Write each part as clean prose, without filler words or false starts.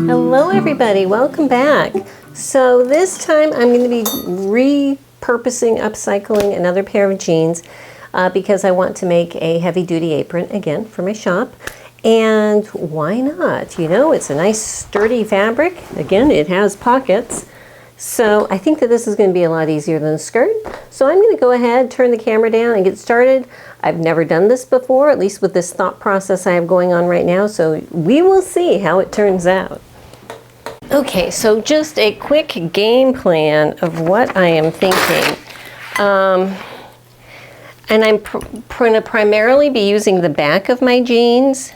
Hello everybody, welcome back. So this time I'm going to be repurposing, upcycling another pair of jeans because I want to make a heavy-duty apron again for my shop. And why not? You know, it's a nice sturdy fabric. Again, it has pockets. So I think that this is going to be a lot easier than a skirt. So I'm going to go ahead, turn the camera down and get started. I've never done this before, at least with this thought process I have going on right now. So we will see how it turns out. Okay, so just a quick game plan of what I am thinking. And I'm going to primarily be using the back of my jeans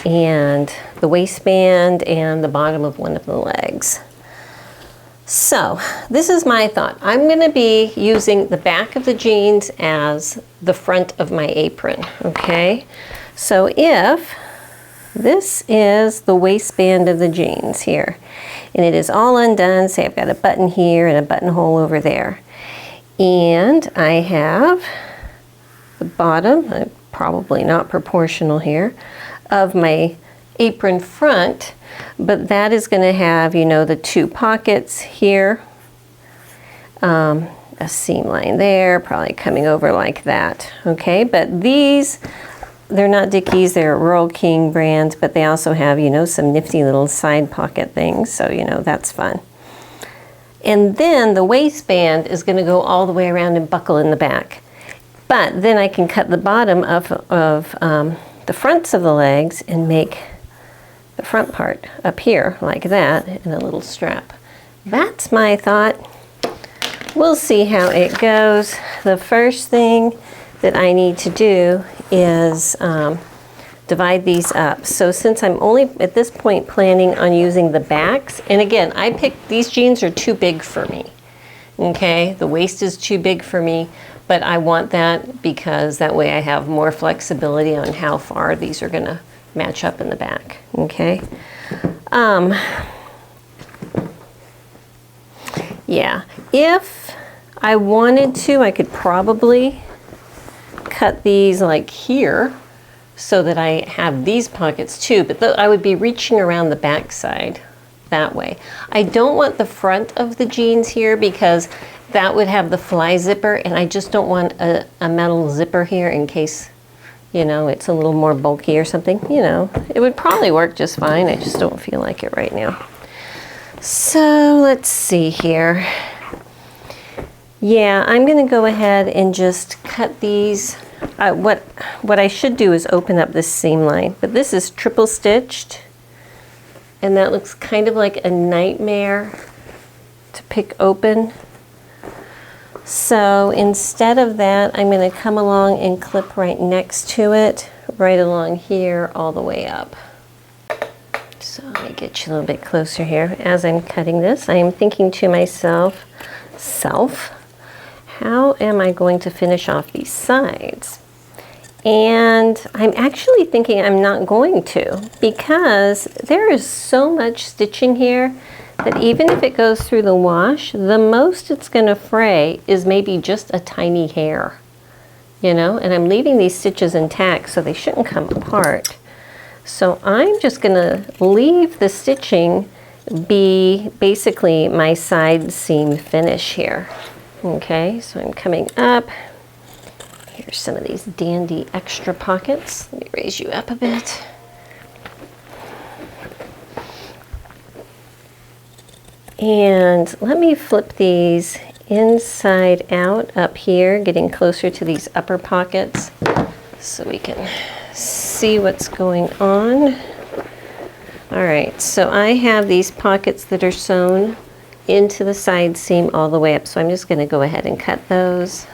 and the waistband and the bottom of one of the legs. So this is my thought. I'm going to be using the back of the jeans as the front of my apron, okay? So if this is the waistband of the jeans here, and it is all undone, say I've got a button here and a buttonhole over there, and I have the bottom, probably not proportional here, of my apron front, but that is going to have, you know, the two pockets here, a seam line there, probably coming over like that, okay? But these, they're not Dickies, they're Rural King brand, but they also have, you know, some nifty little side pocket things, so, you know, that's fun. And then the waistband is going to go all the way around and buckle in the back. But then I can cut the bottom of the fronts of the legs and make the front part up here like that and a little strap. That's my thought. We'll see how it goes. The first thing that I need to do is divide these up. So since I'm only at this point planning on using the backs, and again, I picked, these jeans are too big for me. Okay, the waist is too big for me, but I want that because that way I have more flexibility on how far these are gonna match up in the back, okay? Yeah, if I wanted to, I could probably cut these like here so that I have these pockets too, but I would be reaching around the back side that way. I don't want the front of the jeans here because that would have the fly zipper, and I just don't want a metal zipper here in case, you know, it's a little more bulky or something. You know, it would probably work just fine. I just don't feel like it right now. So let's see here. Yeah, I'm going to go ahead and just cut these. What I should do is open up this seam line, but this is triple stitched, and that looks kind of like a nightmare to pick open. So instead of that, I'm going to come along and clip right next to it, right along here, all the way up. So let me get you a little bit closer here. As I'm cutting this, I am thinking to myself, how am I going to finish off these sides? And I'm actually thinking I'm not going to, because there is so much stitching here that even if it goes through the wash, the most it's going to fray is maybe just a tiny hair, you know, and I'm leaving these stitches intact so they shouldn't come apart. So I'm just going to leave the stitching be basically my side seam finish here. Okay, so I'm coming up. Here's some of these dandy extra pockets. Let me raise you up a bit. And let me flip these inside out up here, getting closer to these upper pockets so we can see what's going on. All right, so I have these pockets that are sewn into the side seam all the way up, so I'm just going to go ahead and cut those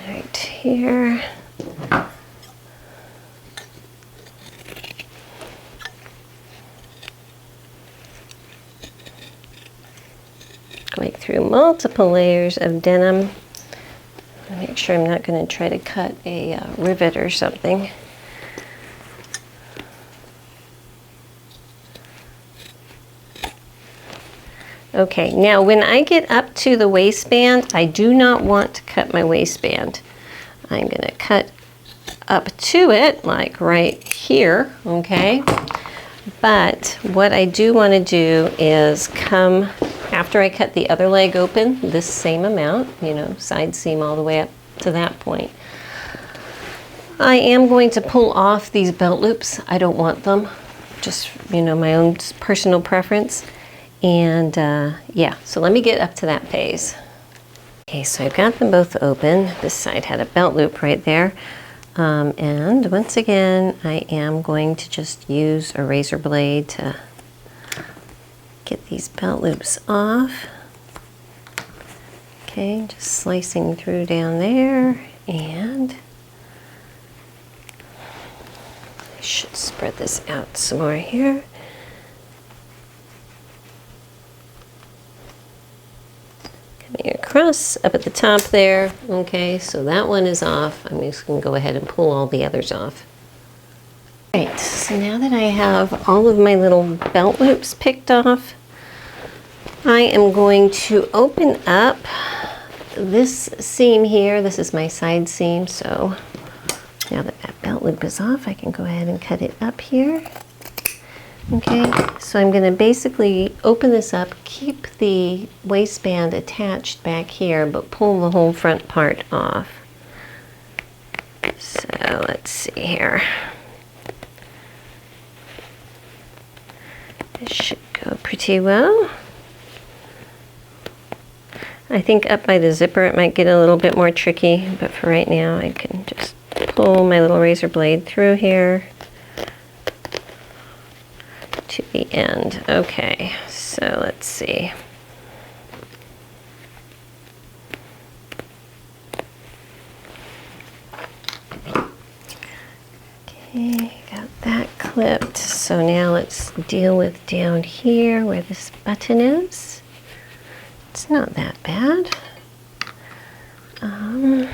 right here. Going through multiple layers of denim. Make sure I'm not going to try to cut a rivet or something. Okay, now when I get up to the waistband, I do not want to cut my waistband. I'm going to cut up to it, like right here, okay? But what I do want to do is come after I cut the other leg open, this same amount, you know, side seam all the way up to that point. I am going to pull off these belt loops. I don't want them, just, you know, my own personal preference. And yeah, so let me get up to that phase. Okay, so I've got them both open. This side had a belt loop right there. And once again, I am going to just use a razor blade to get these belt loops off. Okay, just slicing through down there, and I should spread this out some more here. Coming across up at the top there. Okay, so that one is off. I'm just going to go ahead and pull all the others off. Right, so now that I have all of my little belt loops picked off, I am going to open up this seam here. This is my side seam, so now that that belt loop is off, I can go ahead and cut it up here. Okay, so I'm going to basically open this up, keep the waistband attached back here, but pull the whole front part off. So let's see here. This should go pretty well. I think up by the zipper it might get a little bit more tricky, but for right now I can just pull my little razor blade through here to the end. Okay, so let's see. Okay, got that clipped. So now let's deal with down here where this button is. It's not that bad. A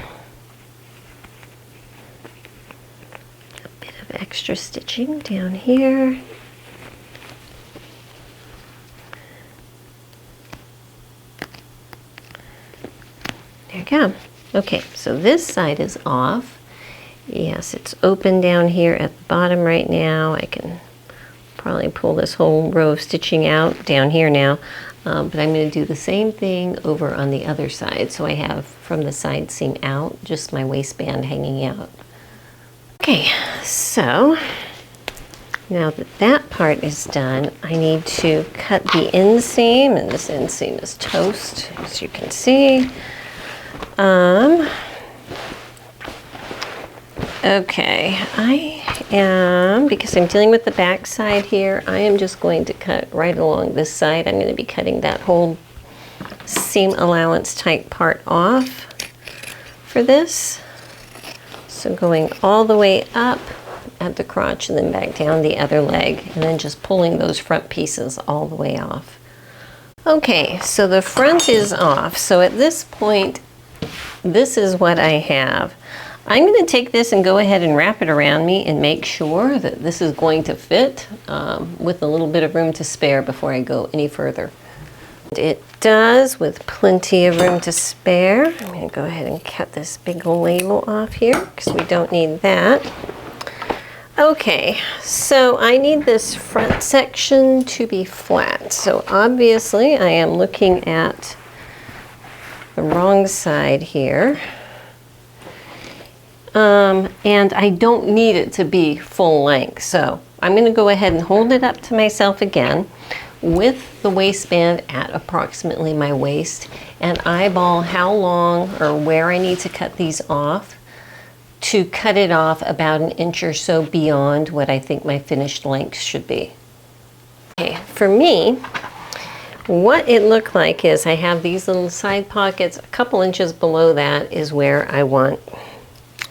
bit of extra stitching down here. There you go. Okay, so this side is off. Yes, it's open down here at the bottom right now. I can probably pull this whole row of stitching out down here now. But I'm going to do the same thing over on the other side. So I have from the side seam out, just my waistband hanging out. Okay, so now that that part is done, I need to cut the inseam, and this inseam is toast, as you can see. Okay, I am, because I'm dealing with the back side here, I am just going to cut right along this side. I'm going to be cutting that whole seam allowance type part off for this. So going all the way up at the crotch and then back down the other leg, and then just pulling those front pieces all the way off. Okay, so the front is off. So at this point, this is what I have. I'm going to take this and go ahead and wrap it around me and make sure that this is going to fit with a little bit of room to spare before I go any further. It does, with plenty of room to spare. I'm going to go ahead and cut this big label off here because we don't need that. Okay, so I need this front section to be flat. So obviously I am looking at the wrong side here. And I don't need it to be full length. So I'm going to go ahead and hold it up to myself again with the waistband at approximately my waist and eyeball how long or where I need to cut these off to cut it off about an inch or so beyond what I think my finished length should be. Okay, for me, what it looked like is I have these little side pockets. A couple inches below that is where I want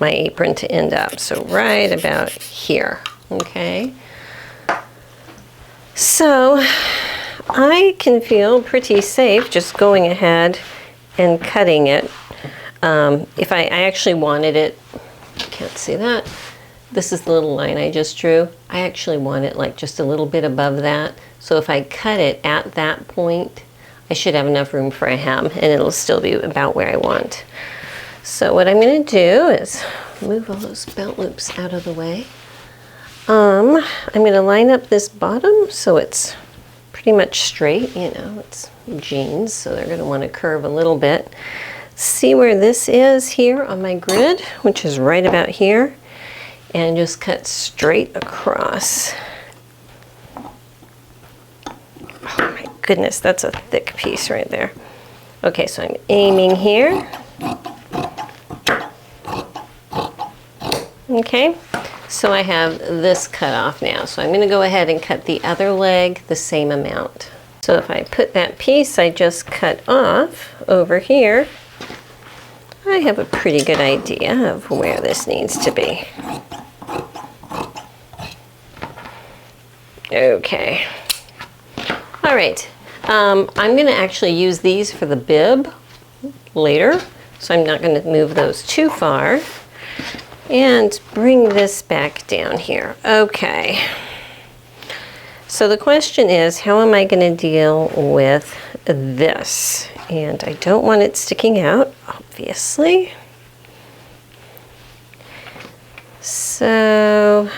my apron to end up. So right about here, okay? So I can feel pretty safe just going ahead and cutting it. If I actually wanted it, can't see that. This is the little line I just drew. I actually want it like just a little bit above that. So if I cut it at that point, I should have enough room for a hem and it'll still be about where I want. So what I'm going to do is move all those belt loops out of the way. I'm going to line up this bottom so it's pretty much straight. You know, it's jeans, so they're going to want to curve a little bit. See where this is here on my grid, which is right about here, and just cut straight across. Oh my goodness, that's a thick piece right there. Okay, so I'm aiming here. Okay, so I have this cut off now. So I'm going to go ahead and cut the other leg the same amount. So if I put that piece I just cut off over here, I have a pretty good idea of where this needs to be. Okay. All right. I'm going to actually use these for the bib later, so I'm not going to move those too far. And bring this back down here. Okay. So the question is, how am I going to deal with this? And I don't want it sticking out, obviously. So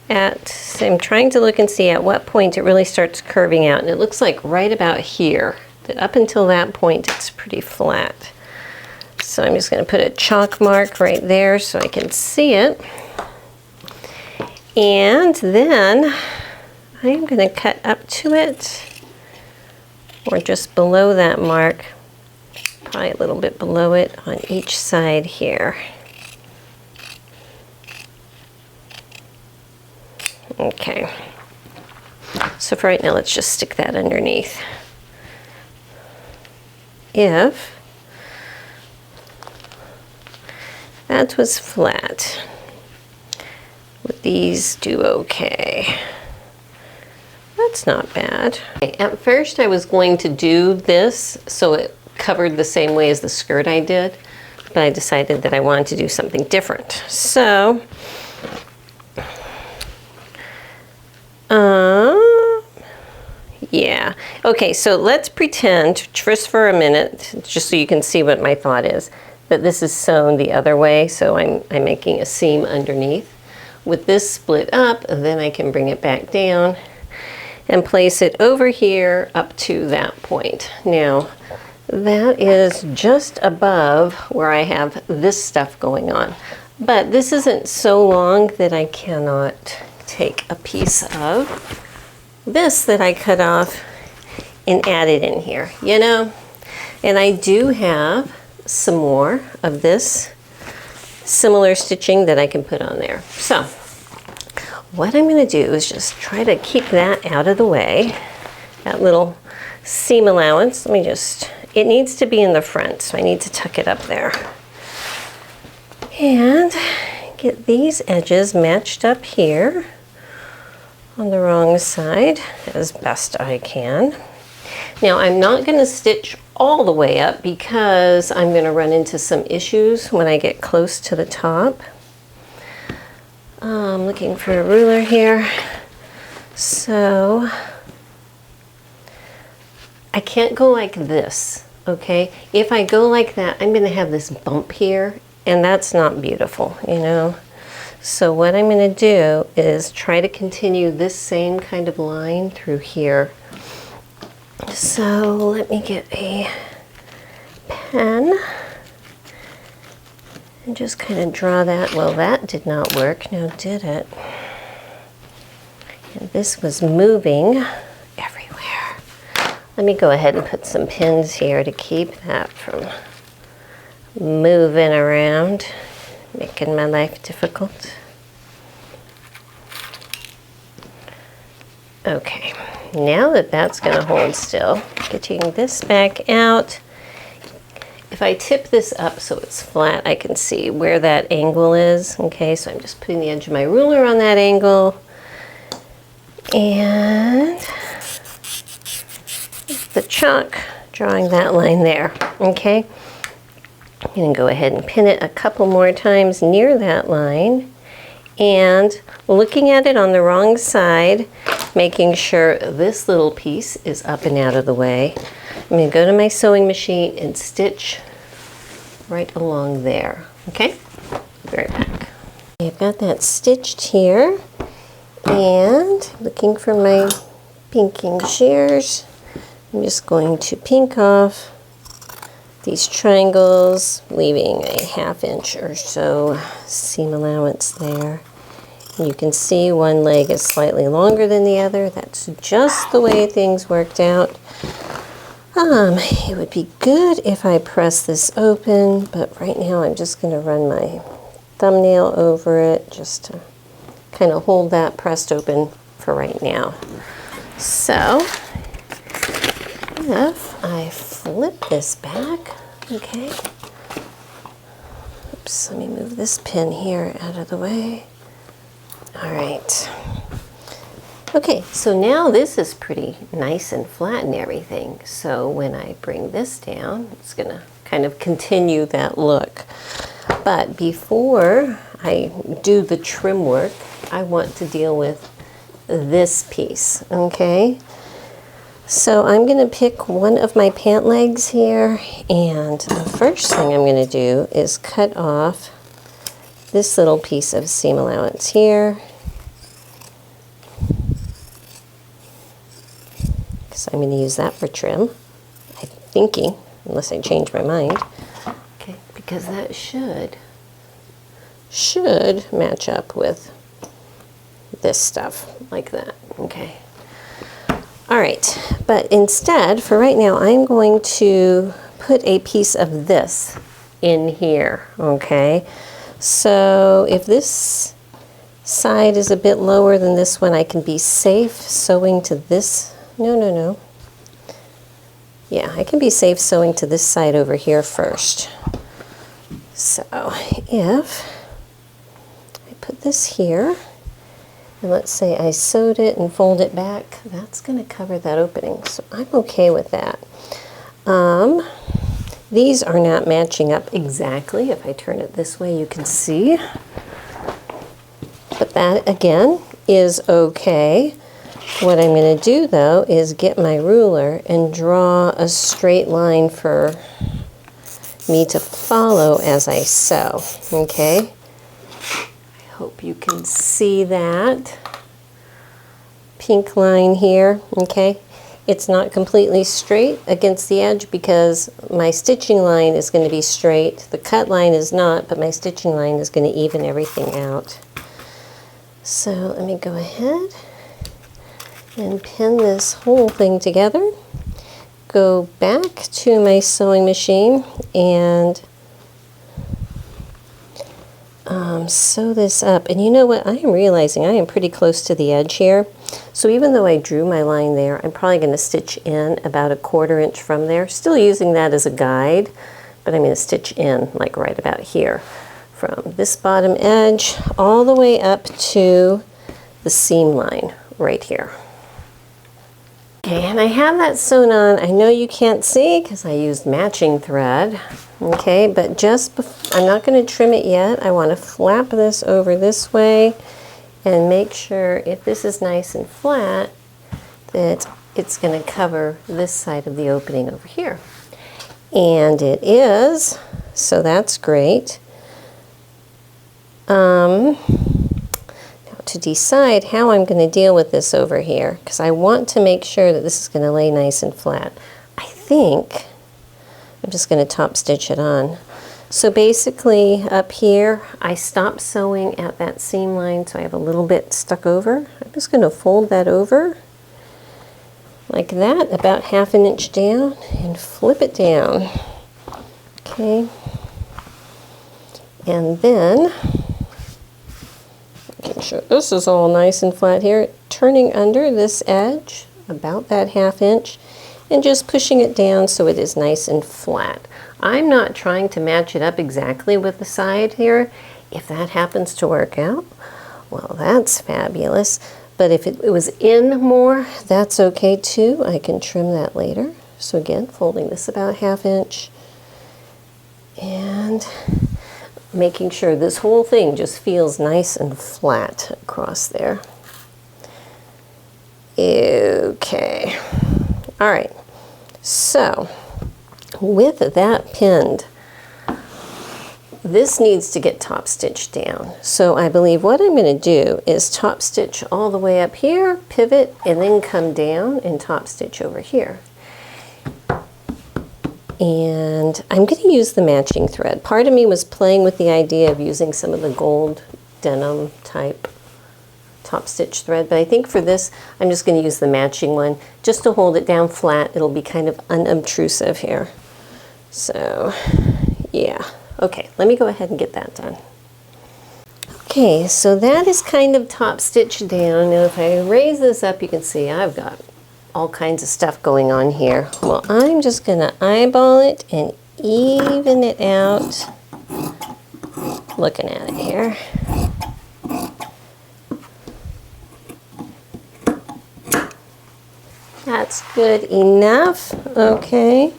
I'm trying to look and see at what point it really starts curving out. And it looks like right about here, that up until that point it's pretty flat. So I'm just going to put a chalk mark right there so I can see it. And then I'm going to cut up to it, or just below that mark, probably a little bit below it on each side here. Okay. So for right now, let's just stick that underneath. If that was flat, would these do okay? That's not bad. Okay, at first I was going to do this so it covered the same way as the skirt I did, but I decided that I wanted to do something different. So, yeah. Okay, so let's pretend, just for a minute, just so you can see what my thought is, that this is sewn the other way, so I'm making a seam underneath. With this split up, then I can bring it back down and place it over here up to that point. Now, that is just above where I have this stuff going on. But this isn't so long that I cannot take a piece of this that I cut off and add it in here, you know? And I do have some more of this similar stitching that I can put on there. So what I'm going to do is just try to keep that out of the way, that little seam allowance. Let me just, it needs to be in the front, so I need to tuck it up there. And get these edges matched up here on the wrong side as best I can. Now I'm not going to stitch all the way up because I'm going to run into some issues when I get close to the top. I'm looking for a ruler here. So I can't go like this, okay? If I go like that, I'm going to have this bump here, and that's not beautiful, you know? So what I'm going to do is try to continue this same kind of line through here. So let me get a pen and just kind of draw that. Well, that did not work, now did it? And this was moving everywhere. Let me go ahead and put some pins here to keep that from moving around, making my life difficult. Okay, now that that's going to hold still, getting this back out. If I tip this up so it's flat, I can see where that angle is. Okay, so I'm just putting the edge of my ruler on that angle. And the chalk, drawing that line there. Okay, I'm going to go ahead and pin it a couple more times near that line. And looking at it on the wrong side, making sure this little piece is up and out of the way. I'm going to go to my sewing machine and stitch right along there. Okay? Be right back. got that stitched here, and looking for my pinking shears, I'm just going to pink off these triangles, leaving a 1/2 inch or so seam allowance there. And you can see one leg is slightly longer than the other. That's just the way things worked out. It would be good if I press this open, but right now I'm just going to run my thumbnail over it just to kind of hold that pressed open for right now. So if I flip this back, okay, oops, let me move this pin here out of the way. All right. Okay, so now this is pretty nice and flat and everything. So when I bring this down, it's gonna kind of continue that look. But before I do the trim work, I want to deal with this piece, okay? So I'm gonna pick one of my pant legs here, and the first thing I'm gonna do is cut off this little piece of seam allowance here. So I'm going to use that for trim, I'm thinking, unless I change my mind. Okay, because that should match up with this stuff, like that, okay. All right, but instead, for right now, I'm going to put a piece of this in here, okay. So if this side is a bit lower than this one, I can be safe sewing to this. No. Yeah, I can be safe sewing to this side over here first. So if I put this here, and let's say I sewed it and fold it back, that's going to cover that opening. So I'm okay with that. These are not matching up exactly. If I turn it this way, you can see. But that, again, is okay. What I'm going to do, though, is get my ruler and draw a straight line for me to follow as I sew, okay? I hope you can see that pink line here, okay? It's not completely straight against the edge because my stitching line is going to be straight. The cut line is not, but my stitching line is going to even everything out. So let me go ahead and pin this whole thing together. Go back to my sewing machine and sew this up. And you know what? I am realizing I am pretty close to the edge here. So even though I drew my line there, I'm probably going to stitch in about 1/4 inch from there. Still using that as a guide, but I'm going to stitch in like right about here. From this bottom edge all the way up to the seam line right here. Okay, and I have that sewn on. I know you can't see because I used matching thread, okay, but just I'm not going to trim it yet. I want to flap this over this way and make sure if this is nice and flat that it's going to cover this side of the opening over here. And it is, so that's great. Now to decide how I'm going to deal with this over here, because I want to make sure that this is going to lay nice and flat. I think I'm just going to top stitch it on. So basically up here, I stopped sewing at that seam line, so I have a little bit stuck over. I'm just going to fold that over like that, about 1/2 inch down, and flip it down. Okay. And then, making sure this is all nice and flat here, turning under this edge, about that 1/2 inch, and just pushing it down so it is nice and flat. I'm not trying to match it up exactly with the side here. If that happens to work out, well, that's fabulous. But if it was in more, that's okay too. I can trim that later. So again, folding this about 1/2 inch and making sure this whole thing just feels nice and flat across there. Okay. All right. So with that pinned, this needs to get top stitched down. So I believe what I'm going to do is top stitch all the way up here, pivot, and then come down and top stitch over here. And I'm going to use the matching thread. Part of me was playing with the idea of using some of the gold denim type top stitch thread, but I think for this I'm just going to use the matching one just to hold it down flat. It'll be kind of unobtrusive here. So yeah, okay, let me go ahead and get that done. Okay, so that is kind of top stitched down. Now if I raise this up, you can see I've got all kinds of stuff going on here. Well, I'm just going to eyeball it and even it out. Looking at it here. That's good enough. Okay.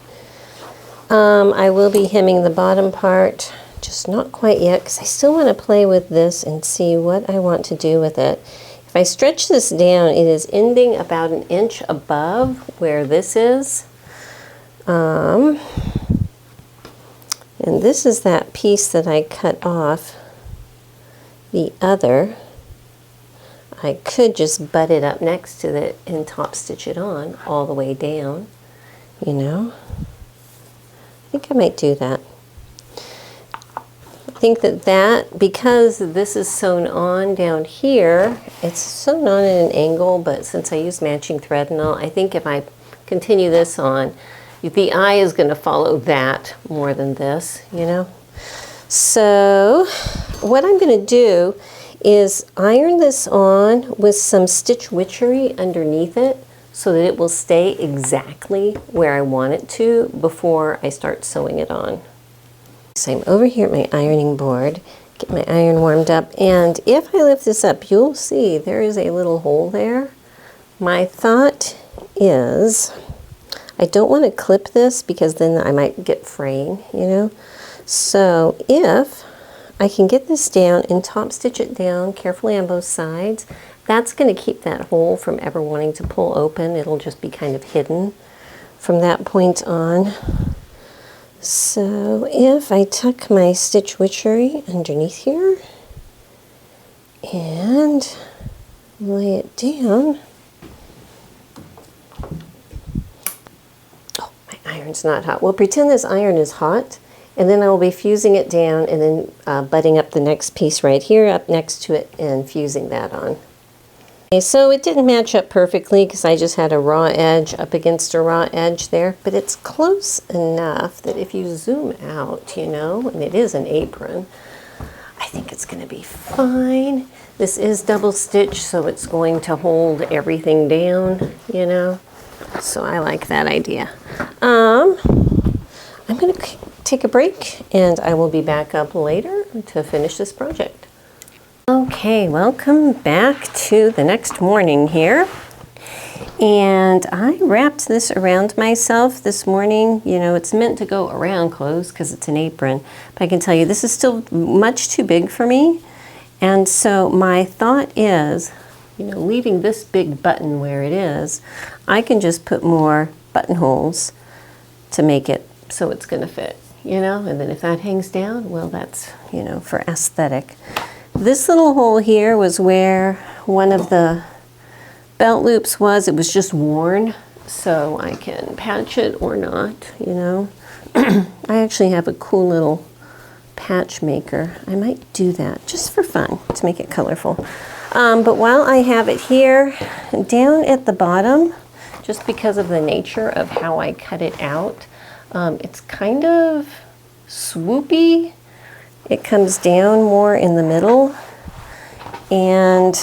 I will be hemming the bottom part, just not quite yet, because I still want to play with this and see what I want to do with it. If I stretch this down, it is ending about an inch above where this is. And this is that piece that I cut off the other. I could just butt it up next to it and top stitch it on all the way down, you know. I think I might do that. I think that because this is sewn on down here, it's sewn on at an angle, but since I use matching thread and all, I think if I continue this on, the eye is going to follow that more than this, you know. So what I'm going to do is iron this on with some stitch witchery underneath it so that it will stay exactly where I want it to before I start sewing it on. So I'm over here at my ironing board, get my iron warmed up, and if I lift this up, you'll see there is a little hole there. My thought is I don't want to clip this because then I might get fraying, you know. So if I can get this down and top stitch it down carefully on both sides, that's going to keep that hole from ever wanting to pull open. It'll just be kind of hidden from that point on. So if I tuck my stitch witchery underneath here and lay it down. Oh, my iron's not hot. Well, pretend this iron is hot, and then I will be fusing it down and then butting up the next piece right here up next to it and fusing that on. Okay, so it didn't match up perfectly because I just had a raw edge up against a raw edge there, but it's close enough that if you zoom out, you know, and it is an apron, I think it's going to be fine. This is double stitch, so it's going to hold everything down, you know, so I like that idea. I'm going to take a break and I will be back up later to finish this project. Okay, welcome back to the next morning here. And I wrapped this around myself this morning. You know, it's meant to go around clothes because it's an apron. But I can tell you this is still much too big for me. And so my thought is, you know, leaving this big button where it is, I can just put more buttonholes to make it so it's going to fit, you know. And then if that hangs down, well, that's, you know, for aesthetic. This little hole here was where one of the belt loops was. It was just worn, so I can patch it or not, you know. I actually have a cool little patch maker. I might do that just for fun to make it colorful. But while I have it here, down at the bottom, just because of the nature of how I cut it out, it's kind of swoopy. It comes down more in the middle, and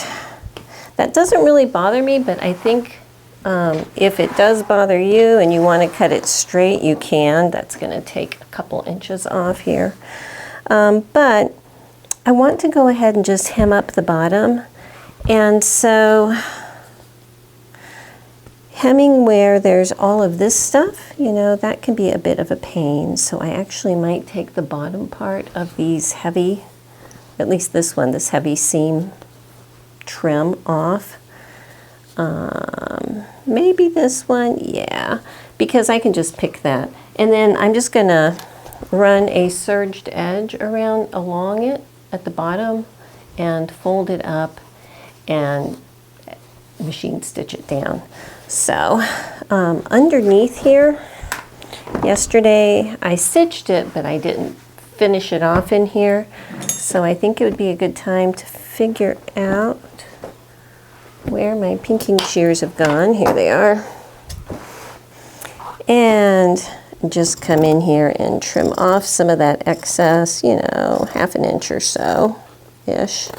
that doesn't really bother me, but I think if it does bother you and you want to cut it straight, you can. That's going to take a couple inches off here. But I want to go ahead and just hem up the bottom, and so hemming where there's all of this stuff, you know, that can be a bit of a pain. So I actually might take the bottom part of these heavy, at least this one, this heavy seam trim off. Maybe this one, yeah, because I can just pick that. And then I'm just gonna run a serged edge along it at the bottom and fold it up and machine stitch it down. So underneath here, yesterday I stitched it, but I didn't finish it off in here. So I think it would be a good time to figure out where my pinking shears have gone. Here they are. And just come in here and trim off some of that excess, you know, 1/2 inch or so-ish.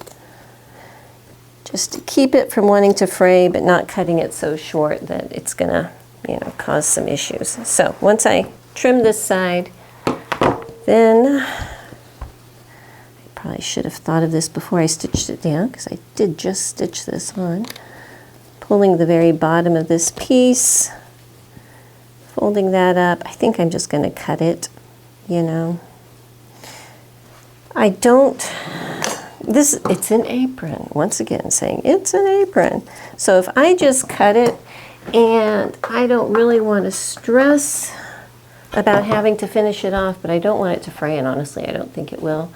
Just to keep it from wanting to fray, but not cutting it so short that it's gonna, you know, cause some issues. So once I trim this side, then I probably should have thought of this before I stitched it down, because I did just stitch this on. Pulling the very bottom of this piece, folding that up. I think I'm just going to cut it, you know. I don't, it's an apron. Once again, saying it's an apron. So if I just cut it, and I don't really want to stress about having to finish it off, but I don't want it to fray, and honestly, I don't think it will.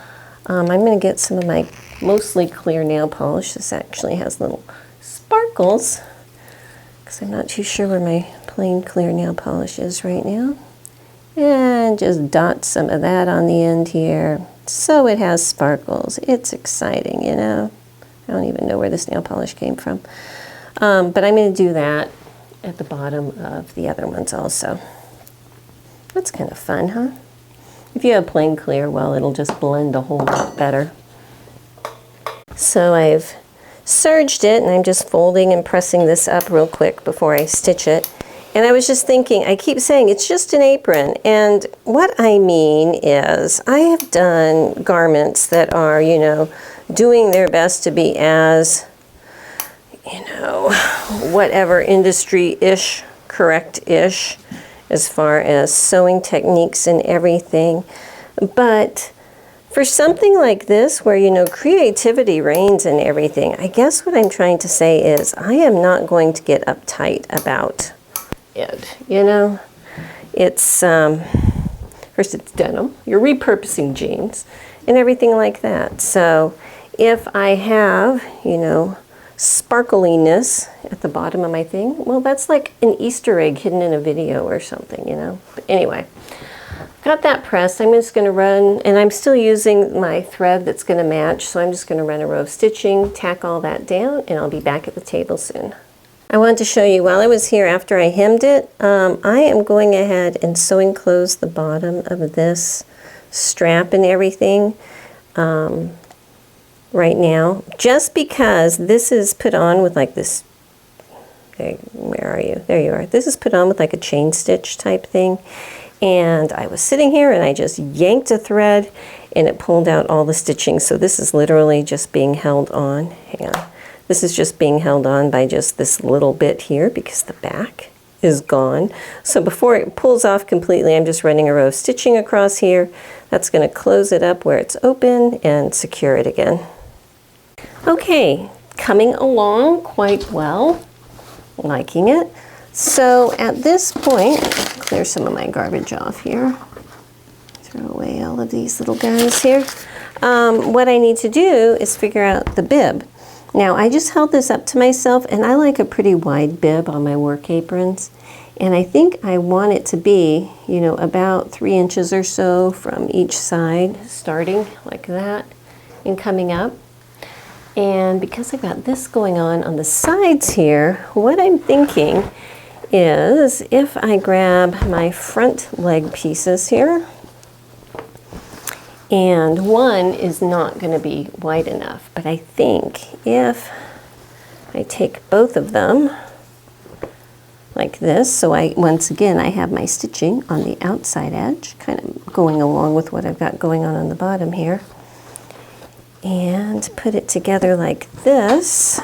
I'm going to get some of my mostly clear nail polish. This actually has little sparkles, because I'm not too sure where my plain clear nail polish is right now. And just dot some of that on the end here, so it has sparkles. It's exciting, you know. I don't even know where this nail polish came from. But I'm going to do that at the bottom of the other ones also. That's kind of fun, huh? If you have plain clear, well, it'll just blend a whole lot better. So I've serged it, and I'm just folding and pressing this up real quick before I stitch it. And I was just thinking, I keep saying it's just an apron, and what I mean is I have done garments that are, you know, doing their best to be as, you know, whatever industry-ish, correct-ish, as far as sewing techniques and everything. But for something like this, where, you know, creativity reigns and everything, I guess what I'm trying to say is I am not going to get uptight about it, you know. It's, first it's denim, you're repurposing jeans, and everything like that. So if I have, you know, sparkliness at the bottom of my thing, well, that's like an Easter egg hidden in a video or something, you know. But anyway, got that pressed. I'm just going to run, and I'm still using my thread that's going to match, so I'm just going to run a row of stitching, tack all that down, and I'll be back at the table soon. I wanted to show you, while I was here after I hemmed it, I am going ahead and sewing close the bottom of this strap and everything right now, just because this is put on with like this, okay, where are you? There you are. This is put on with like a chain stitch type thing. And I was sitting here and I just yanked a thread and it pulled out all the stitching. So this is literally just being held on. Hang on. This is just being held on by just this little bit here because the back is gone. So before it pulls off completely, I'm just running a row of stitching across here. That's going to close it up where it's open and secure it again. Okay, coming along quite well. Liking it. So at this point, clear some of my garbage off here. Throw away all of these little guys here. What I need to do is figure out the bib. Now, I just held this up to myself, and I like a pretty wide bib on my work aprons. And I think I want it to be, you know, about 3 inches or so from each side, starting like that and coming up. And because I've got this going on the sides here, what I'm thinking is if I grab my front leg pieces here, and one is not going to be wide enough, but I think if I take both of them like this, so once again I have my stitching on the outside edge, kind of going along with what I've got going on the bottom here, and put it together like this,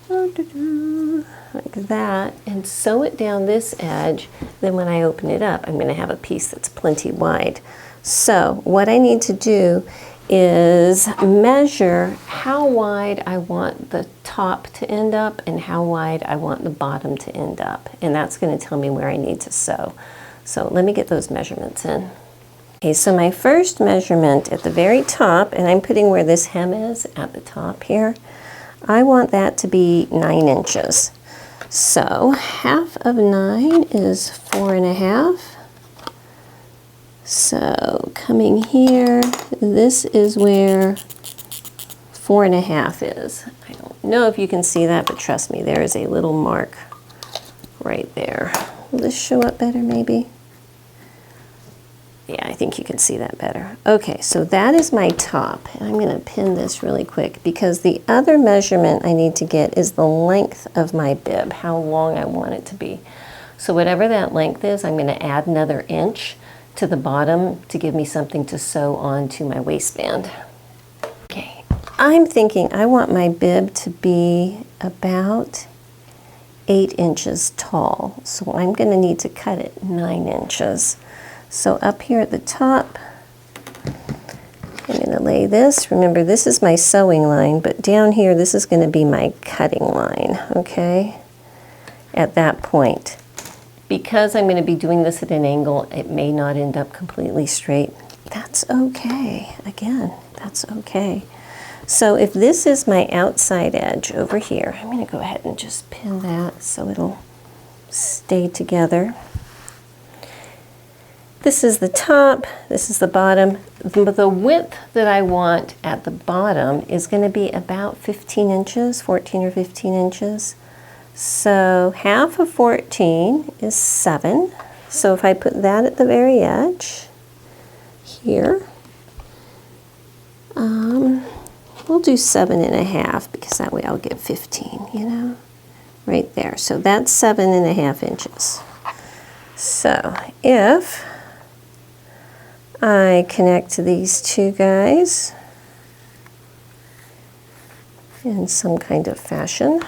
like that, and sew it down this edge. Then when I open it up, I'm going to have a piece that's plenty wide. So what I need to do is measure how wide I want the top to end up and how wide I want the bottom to end up, and that's going to tell me where I need to sew. So let me get those measurements in. Okay, so my first measurement at the very top, and I'm putting where this hem is at the top here, I want that to be 9 inches. So half of 9 is 4.5. So coming here, this is where 4.5 is. I don't know if you can see that, but trust me, there is a little mark right there. Will this show up better maybe? Yeah, I think you can see that better. Okay, so that is my top. And I'm going to pin this really quick because the other measurement I need to get is the length of my bib, how long I want it to be. So whatever that length is, I'm going to add another inch to the bottom to give me something to sew onto my waistband. Okay, I'm thinking I want my bib to be about 8 inches tall. So I'm going to need to cut it 9 inches. So up here at the top, I'm going to lay this. Remember, this is my sewing line, but down here, this is going to be my cutting line, okay, at that point. Because I'm going to be doing this at an angle, it may not end up completely straight. That's okay. Again, that's okay. So if this is my outside edge over here, I'm going to go ahead and just pin that so it'll stay together. This is the top, this is the bottom. The width that I want at the bottom is going to be about 15 inches, 14 or 15 inches. So half of 14 is 7. So if I put that at the very edge here, we'll do 7.5 because that way I'll get 15, you know, right there. So that's 7.5 inches. So if I connect these two guys in some kind of fashion,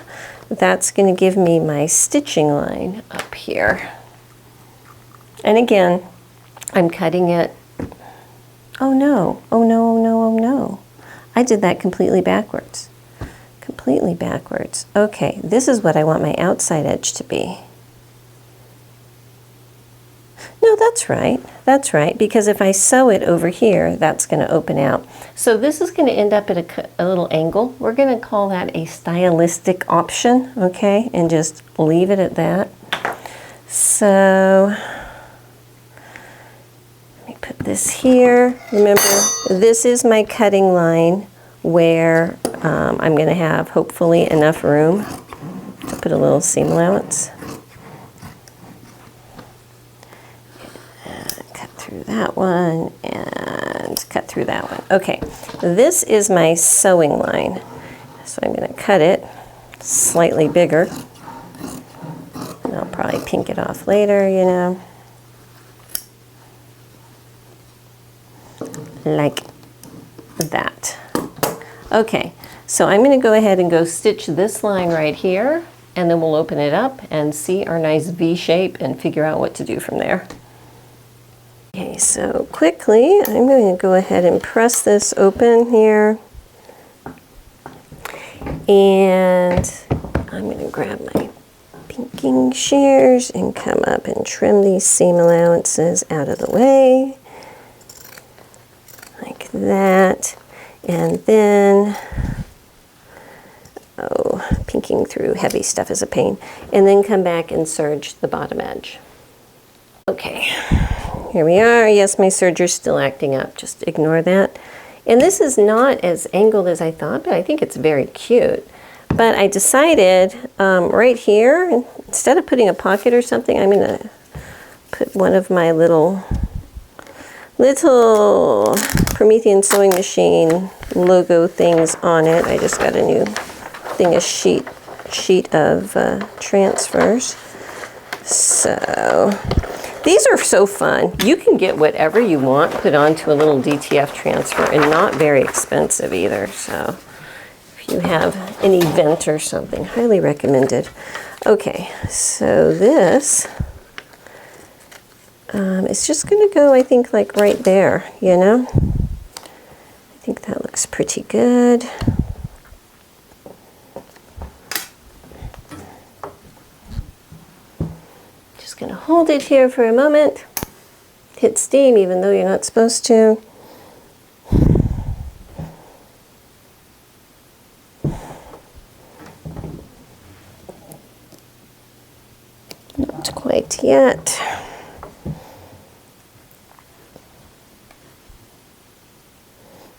that's going to give me my stitching line up here. And again, I'm cutting it. Oh no, oh no, oh no, oh no. I did that completely backwards. Completely backwards. Okay, this is what I want my outside edge to be. No, that's right. That's right, because if I sew it over here, that's going to open out. So this is going to end up at a little angle. We're going to call that a stylistic option, okay, and just leave it at that. So let me put this here. Remember, this is my cutting line where I'm going to have, hopefully, enough room to put a little seam allowance. Through that one and cut through that one. Okay, this is my sewing line. So I'm going to cut it slightly bigger. And I'll probably pink it off later, you know. Like that. Okay, so I'm going to go ahead and go stitch this line right here, and then we'll open it up and see our nice V shape and figure out what to do from there. Okay, so quickly, I'm going to go ahead and press this open here. And I'm going to grab my pinking shears and come up and trim these seam allowances out of the way. Like that. And then, pinking through heavy stuff is a pain. And then come back and serge the bottom edge. Okay. Here we are. Yes, my serger's still acting up. Just ignore that. And this is not as angled as I thought, but I think it's very cute. But I decided right here, instead of putting a pocket or something, I'm going to put one of my little Promethean sewing machine logo things on it. I just got a new thing, a sheet of transfers. So these are so fun. You can get whatever you want put onto a little DTF transfer and not very expensive either. So if you have an event or something, highly recommended. Okay, so this it's just going to go, I think, like right there, you know? I think that looks pretty good. Just going to hold it here for a moment. hit steam even though you're not supposed to. Not quite yet.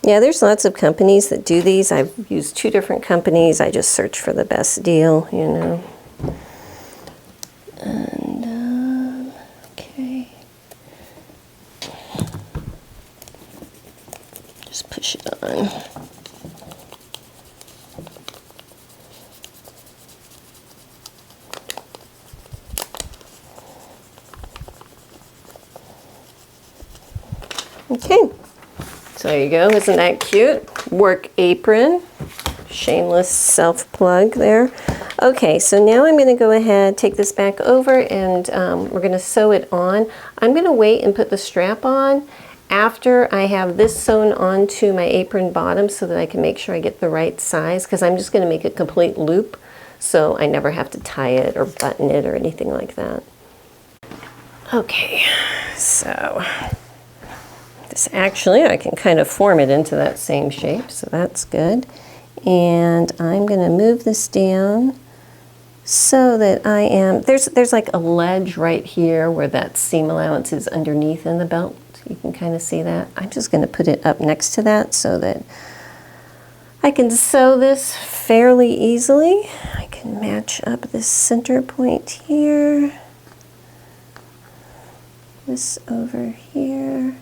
Yeah, there's lots of companies that do these. I've used 2 different companies. I just search for the best deal, you know. And, okay. Just push it on. Okay. So there you go, isn't that cute? Work apron, shameless self-plug there. Okay, so now I'm gonna go ahead, take this back over, and we're gonna sew it on. I'm gonna wait and put the strap on after I have this sewn onto my apron bottom so that I can make sure I get the right size, because I'm just gonna make a complete loop so I never have to tie it or button it or anything like that. Okay, so this actually, I can kind of form it into that same shape, so that's good. And I'm going to move this down so that I am, there's like a ledge right here where that seam allowance is underneath in the belt. You can kind of see that. I'm just going to put it up next to that so that I can sew this fairly easily. I can match up this center point here, this over here,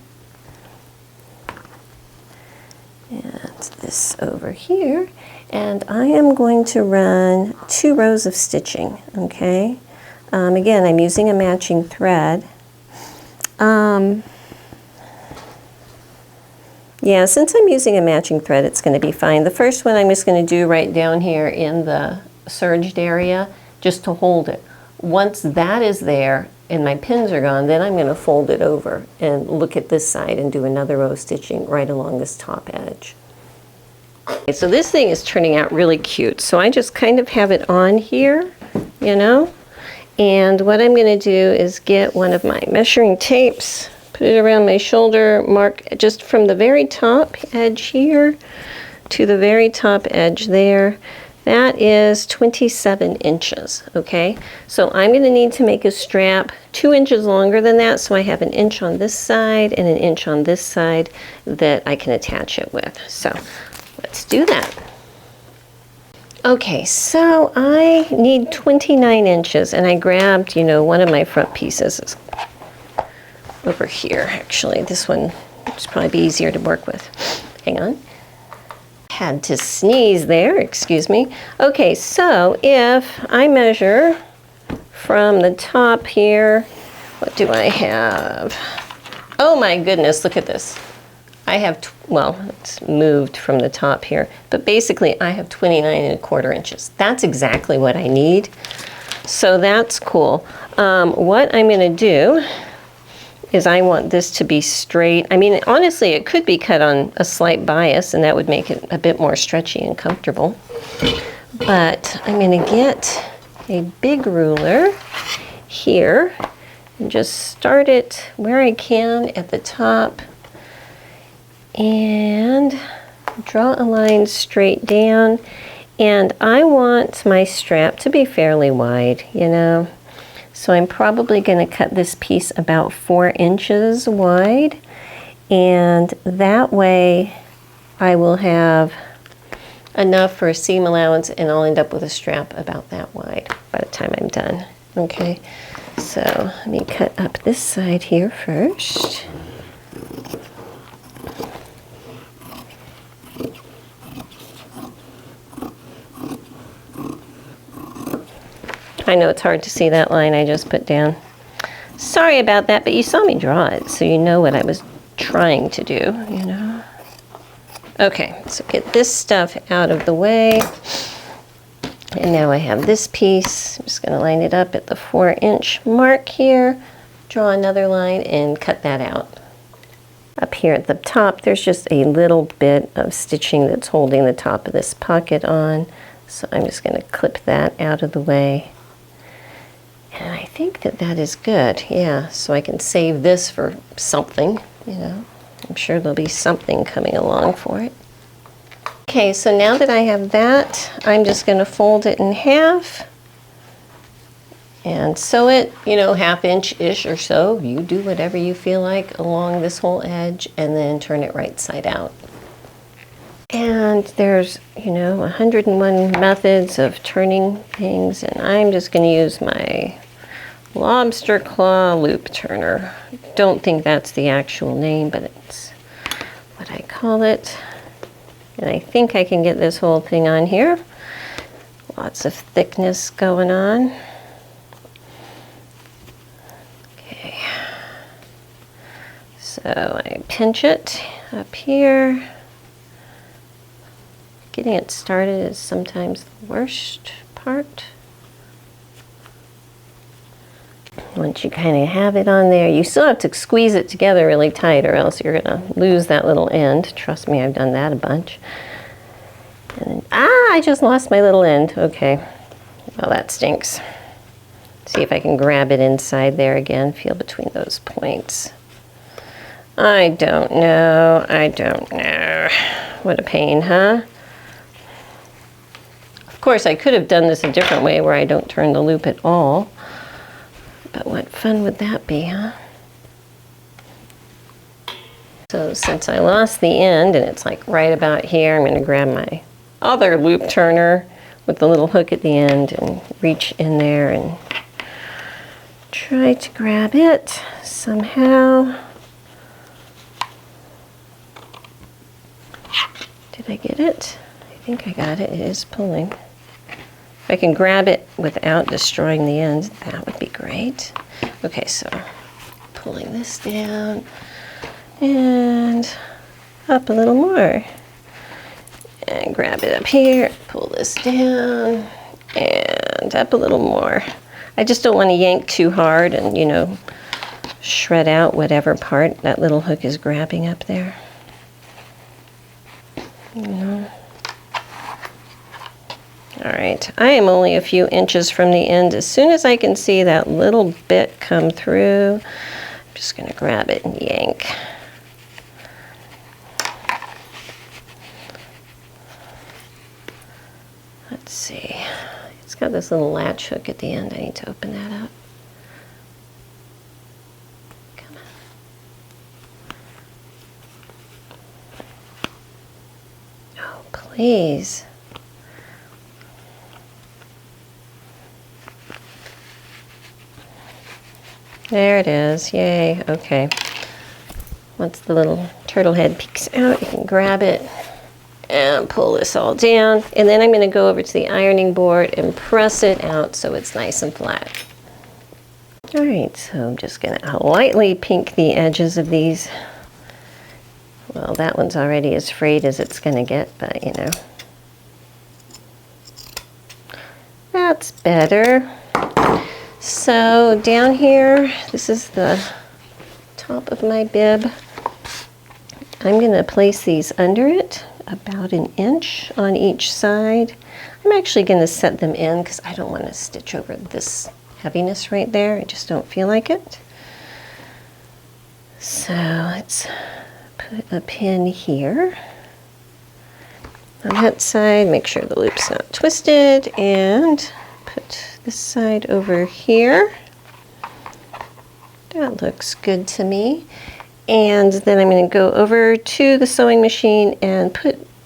and this over here, and I am going to run 2 rows of stitching, okay? Again, I'm using a matching thread. Yeah, since I'm using a matching thread, it's going to be fine. The first one I'm just going to do right down here in the serged area, just to hold it. Once that is there, and my pins are gone, then I'm going to fold it over and look at this side and do another row of stitching right along this top edge. Okay, so this thing is turning out really cute. So I just kind of have it on here, you know, and what I'm going to do is get one of my measuring tapes, put it around my shoulder, mark just from the very top edge here to the very top edge there. That is 27 inches, okay? So I'm going to need to make a strap 2 inches longer than that, so I have an inch on this side and an inch on this side that I can attach it with. So let's do that. Okay, so I need 29 inches, and I grabbed, you know, one of my front pieces over here, actually. This one would probably be easier to work with. Hang on. Had to sneeze there, excuse me. Okay, so if I measure from the top here, what do I have? Oh my goodness, look at this. I have, well, it's moved from the top here, but basically I have 29¼ inches. That's exactly what I need. So that's cool. What I'm gonna do is I want this to be straight. I mean, honestly, it could be cut on a slight bias, and that would make it a bit more stretchy and comfortable. But I'm going to get a big ruler here and just start it where I can at the top and draw a line straight down. And I want my strap to be fairly wide, you know. So I'm probably going to cut this piece about 4 inches wide, and that way I will have enough for a seam allowance, and I'll end up with a strap about that wide by the time I'm done. Okay, so let me cut up this side here first. I know it's hard to see that line I just put down. Sorry about that, but you saw me draw it, so you know what I was trying to do, you know. Okay, so get this stuff out of the way. And now I have this piece. I'm just going to line it up at the 4-inch mark here, draw another line, and cut that out. Up here at the top, there's just a little bit of stitching that's holding the top of this pocket on. So I'm just going to clip that out of the way. And I think that that is good, yeah, so I can save this for something, you know. I'm sure there'll be something coming along for it. Okay, so now that I have that, I'm just going to fold it in half and sew it, you know, 1/2 inch-ish or so. You do whatever you feel like along this whole edge, and then turn it right side out. And there's, you know, 101 methods of turning things, and I'm just going to use my lobster claw loop turner. Don't think that's the actual name, but it's what I call it. And I think I can get this whole thing on here. Lots of thickness going on. Okay. So I pinch it up here. Getting it started is sometimes the worst part. Once you kind of have it on there, you still have to squeeze it together really tight, or else you're going to lose that little end. Trust me, I've done that a bunch. And then, I just lost my little end. Okay, well, that stinks. See if I can grab it inside there again. Feel between those points. I don't know. I don't know. What a pain, huh? Of course, I could have done this a different way where I don't turn the loop at all. But what fun would that be, huh? So since I lost the end and it's like right about here, I'm going to grab my other loop turner with the little hook at the end and reach in there and try to grab it somehow. Did I get it? I think I got it. It is pulling. If I can grab it without destroying the end, that would be great. Okay, so pulling this down and up a little more. And grab it up here, pull this down, and up a little more. I just don't want to yank too hard and, you know, shred out whatever part that little hook is grabbing up there. You know. All right, I am only a few inches from the end. As soon as I can see that little bit come through, I'm just going to grab it and yank. Let's see. It's got this little latch hook at the end. I need to open that up. Come on. Oh, please. There it is, yay, okay. Once the little turtle head peeks out, you can grab it and pull this all down. And then I'm gonna go over to the ironing board and press it out so it's nice and flat. All right, so I'm just gonna lightly pink the edges of these. Well, that one's already as frayed as it's gonna get, but you know. That's better. So down here, this is the top of my bib. I'm going to place these under it, about 1 inch on each side. I'm actually going to set them in because I don't want to stitch over this heaviness right there. I just don't feel like it. So let's put a pin here. On that side, make sure the loop's not twisted, and put this side over here. That looks good to me. And then I'm going to go over to the sewing machine and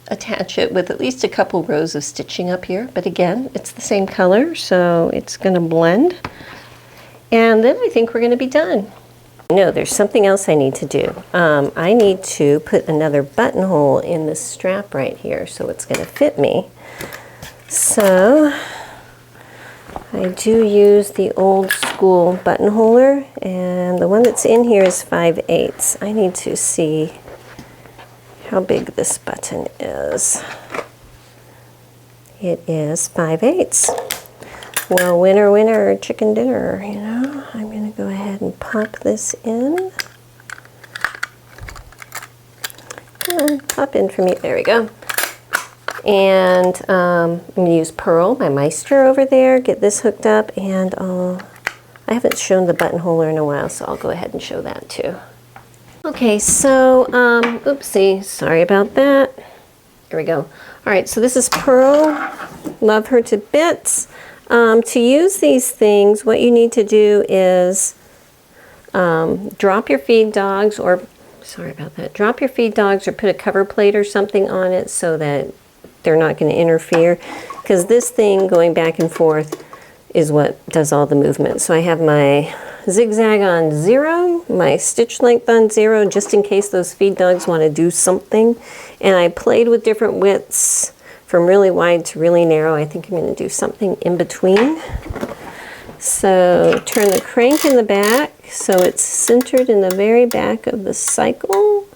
attach it with at least a couple rows of stitching up here. But again, it's the same color, so it's going to blend. And then I think we're going to be done. No, there's something else I need to do. I need to put another buttonhole in this strap right here, so it's going to fit me. So I do use the old school buttonholer, and the one that's in here is 5/8. I need to see how big this button is. It is 5/8. Well, winner, winner, chicken dinner, you know. I'm going to go ahead and pop this in. Come on, pop in for me. There we go. And I'm going to use Pearl, my Meister over there, get this hooked up, and I'll I haven't shown the buttonholer in a while, so I'll go ahead and show that too. Okay, so, oopsie, sorry about that. Here we go. All right, so this is Pearl. Love her to bits. To use these things, what you need to do is drop your feed dogs, or sorry about that, drop your feed dogs or put a cover plate or something on it so that they're not going to interfere, because this thing going back and forth is what does all the movement. So I have my zigzag on 0, my stitch length on 0, just in case those feed dogs want to do something. And I played with different widths from really wide to really narrow. I think I'm going to do something in between. So turn the crank in the back so it's centered in the very back of the cycle,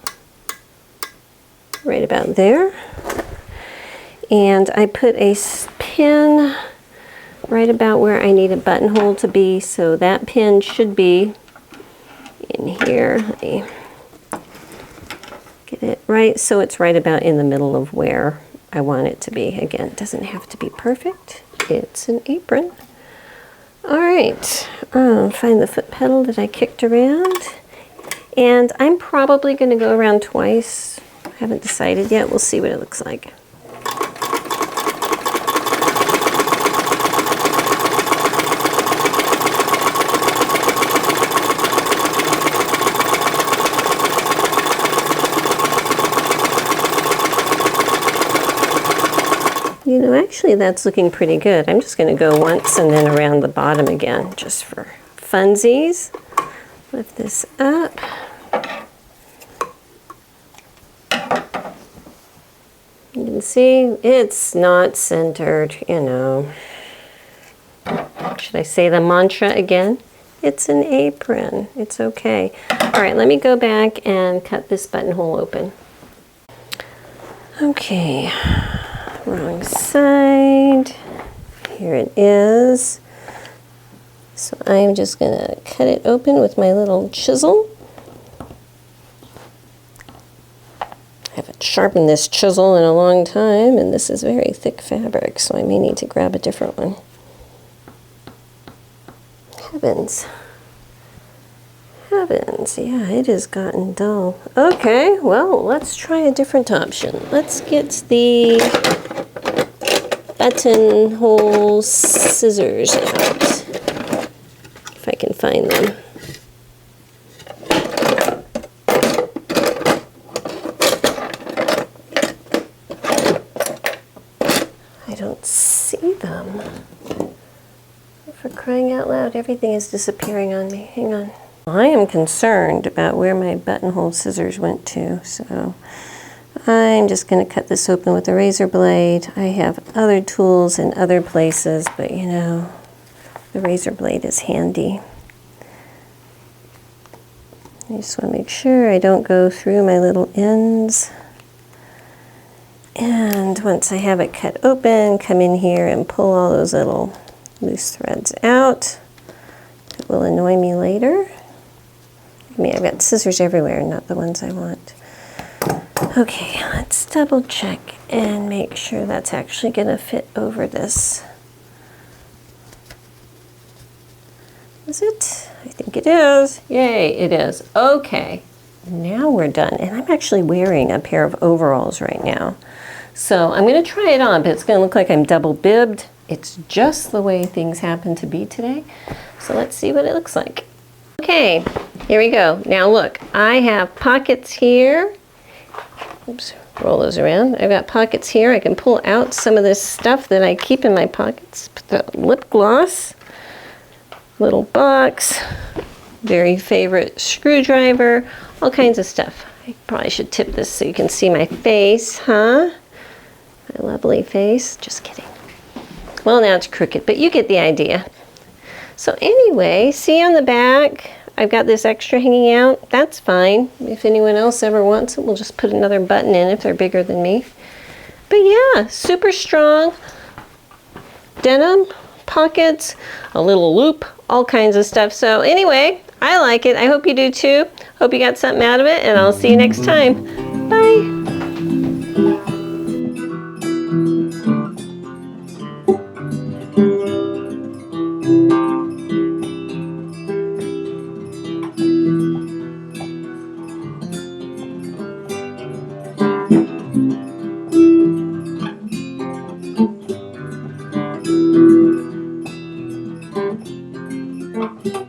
right about there. And I put a pin right about where I need a buttonhole to be, so that pin should be in here. Let me get it right so it's right about in the middle of where I want it to be. Again, it doesn't have to be perfect. It's an apron. All right, find the foot pedal that I kicked around. And I'm probably going to go around twice. I haven't decided yet. We'll see what it looks like. You know, actually that's looking pretty good. I'm just going to go once and then around the bottom again, just for funsies. Lift this up. You can see it's not centered, you know. Should I say the mantra again? It's an apron. It's okay. All right, let me go back and cut this buttonhole open. Okay. Wrong side. Here it is. So I'm just going to cut it open with my little chisel. I haven't sharpened this chisel in a long time, and this is very thick fabric, so I may need to grab a different one. Heavens. Heavens, yeah, it has gotten dull. Okay, well, let's try a different option. Let's get the buttonhole scissors out, if I can find them. I don't see them. For crying out loud, everything is disappearing on me. Hang on. I am concerned about where my buttonhole scissors went to, so I'm just going to cut this open with a razor blade. I have other tools in other places, but you know, the razor blade is handy. I just want to make sure I don't go through my little ends. And once I have it cut open, come in here and pull all those little loose threads out. It will annoy me later. I mean, I've got scissors everywhere, not the ones I want. Okay, let's double check and make sure that's actually going to fit over this. Is it? I think it is. Yay, it is. Okay, now we're done. And I'm actually wearing a pair of overalls right now. So I'm going to try it on, but it's going to look like I'm double bibbed. It's just the way things happen to be today. So let's see what it looks like. Okay, here we go. Now look, I have pockets here. Oops, roll those around. I've got pockets here. I can pull out some of this stuff that I keep in my pockets. Put the lip gloss, little box, very favorite screwdriver, all kinds of stuff. I probably should tip this so you can see my face, huh? My lovely face. Just kidding. Well, now it's crooked, but you get the idea. So anyway, see on the back, I've got this extra hanging out. That's fine. If anyone else ever wants it, we'll just put another button in if they're bigger than me. But yeah, super strong. Denim, pockets, a little loop, all kinds of stuff. So anyway, I like it. I hope you do too. Hope you got something out of it, and I'll see you next time. Bye. Bye.